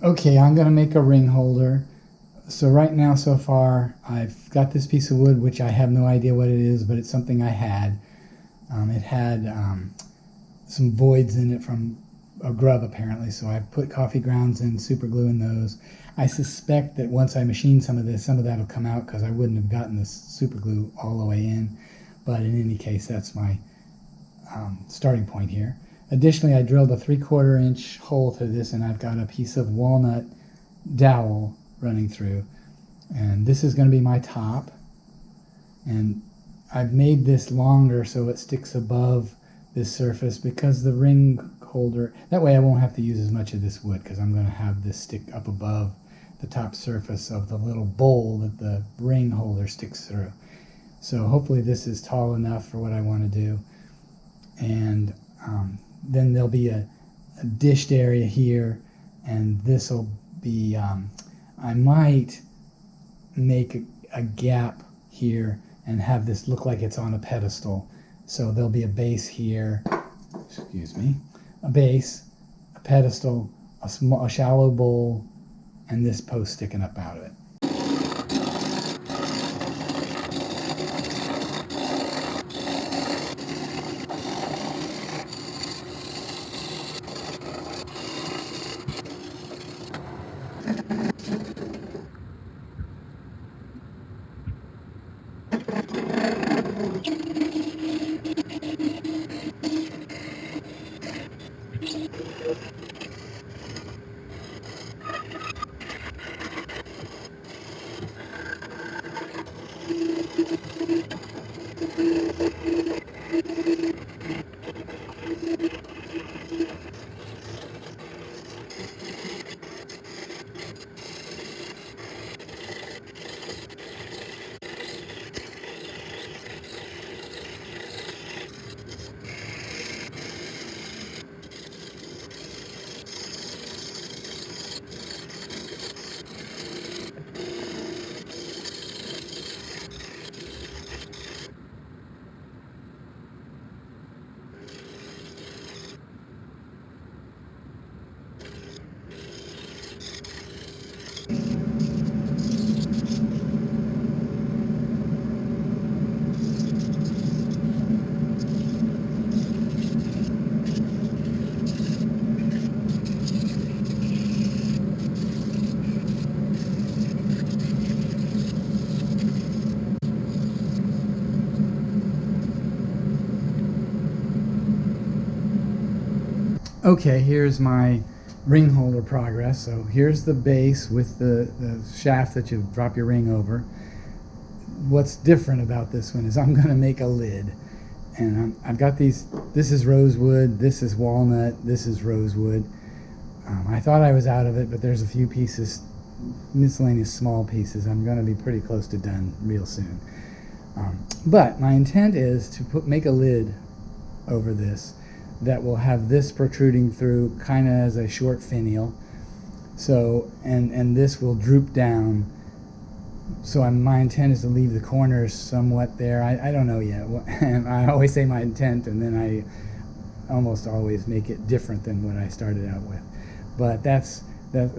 Okay, I'm going to make a ring holder. So right now, so far, I've got this piece of wood, which I have no idea what it is, but it's something I had. It had some voids in it from a grub, apparently, so I put coffee grounds and super glue in those. I suspect that once I machine some of this, some of that will come out because I wouldn't have gotten this super glue all the way in. But in any case, that's my starting point here. Additionally, I drilled a 3/4 inch hole through this, and I've got a piece of walnut dowel running through. And this is going to be my top. And I've made this longer so it sticks above this surface because the ring holder, that way I won't have to use as much of this wood because I'm going to have this stick up above the top surface of the little bowl that the ring holder sticks through. So hopefully this is tall enough for what I want to do. And then there'll be a dished area here, and this will be, I might make a gap here and have this look like it's on a pedestal. So there'll be a base here, excuse me, a base, a pedestal, a shallow bowl, and this post sticking up out of it. Okay, here's my ring holder progress. So here's the base with the shaft that you drop your ring over. What's different about this one is I'm going to make a lid. And I've got these, this is rosewood, this is walnut, this is rosewood. I thought I was out of it, but there's a few pieces, miscellaneous small pieces. I'm going to be pretty close to done real soon. But my intent is to make a lid over this that will have this protruding through kind of as a short finial. So, and this will droop down. So my intent is to leave the corners somewhat there. I don't know yet. And I always say my intent, and then I almost always make it different than what I started out with. But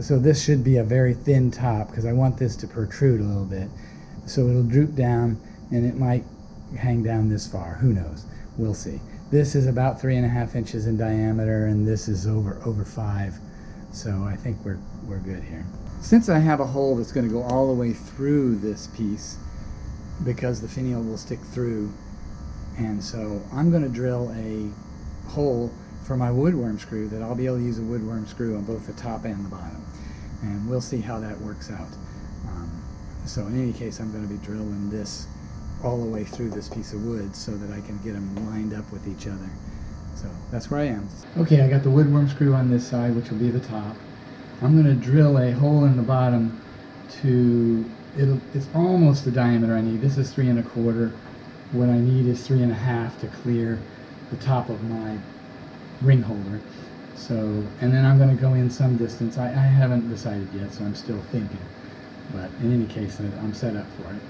so this should be a very thin top because I want this to protrude a little bit. So it'll droop down, and it might hang down this far. Who knows? We'll see. This is about 3.5 inches in diameter, and this is over 5. So I think we're good here. Since I have a hole that's going to go all the way through this piece, because the finial will stick through, and so I'm going to drill a hole for my woodworm screw that I'll be able to use a woodworm screw on both the top and the bottom, and we'll see how that works out. So in any case, I'm going to be drilling this all the way through this piece of wood so that I can get them lined up with each other. So that's where I am. Okay, I got the woodworm screw on this side, which will be the top. I'm going to drill a hole in the bottom to, it's almost the diameter I need. This is 3 1/4. What I need is 3 1/2 to clear the top of my ring holder. So, and then I'm going to go in some distance. I haven't decided yet, so I'm still thinking. But in any case, I'm set up for it.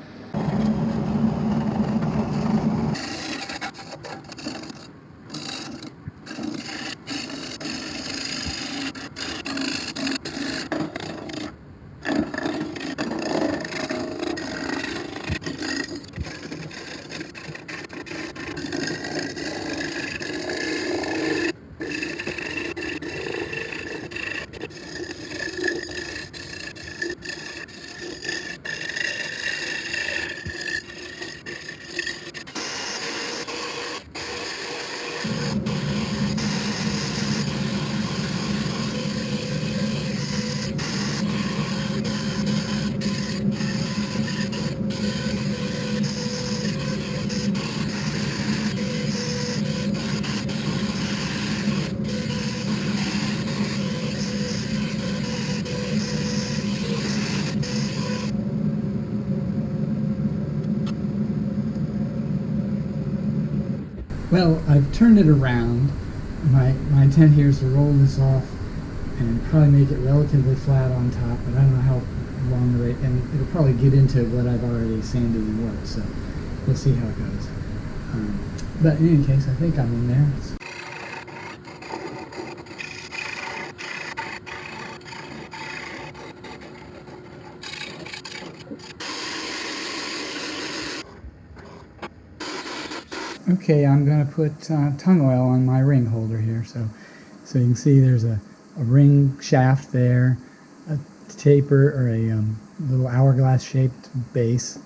Well, I've turned it around. My intent here is to roll this off and probably make it relatively flat on top, but I don't know how long the rate, and it'll probably get into what I've already sanded and worked, so we'll see how it goes. But in any case, I think I'm in there. Okay, I'm going to put tongue oil on my ring holder here, so you can see there's a ring shaft there, a taper or a little hourglass shaped base,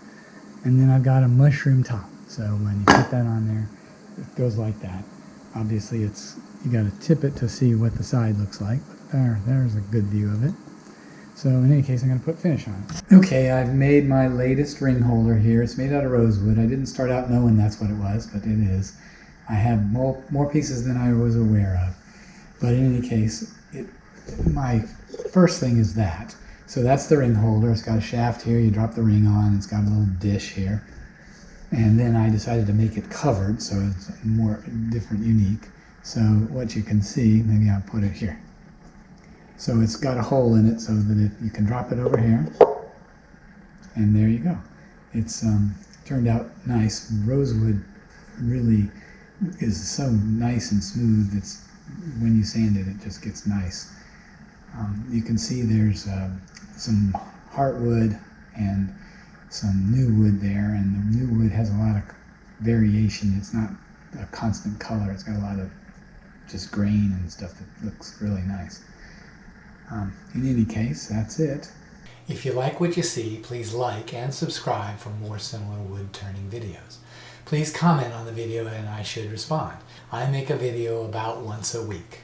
and then I've got a mushroom top. So when you put that on there, it goes like that. Obviously, you got to tip it to see what the side looks like. But there's a good view of it. So in any case, I'm going to put finish on it. Okay, I've made my latest ring holder here. It's made out of rosewood. I didn't start out knowing that's what it was, but it is. I have more pieces than I was aware of. But in any case, my first thing is that. So that's the ring holder. It's got a shaft here. You drop the ring on. It's got a little dish here. And then I decided to make it covered, so it's more different, unique. So what you can see, maybe I'll put it here. So it's got a hole in it so that you can drop it over here. And there you go. It's turned out nice. Rosewood really is so nice and smooth. It's when you sand it, it just gets nice. You can see there's some heartwood and some new wood there, and the new wood has a lot of variation. It's not a constant color. It's got a lot of just grain and stuff that looks really nice. In any case, that's it. If you like what you see, please like and subscribe for more similar wood turning videos. Please comment on the video and I should respond. I make a video about once a week.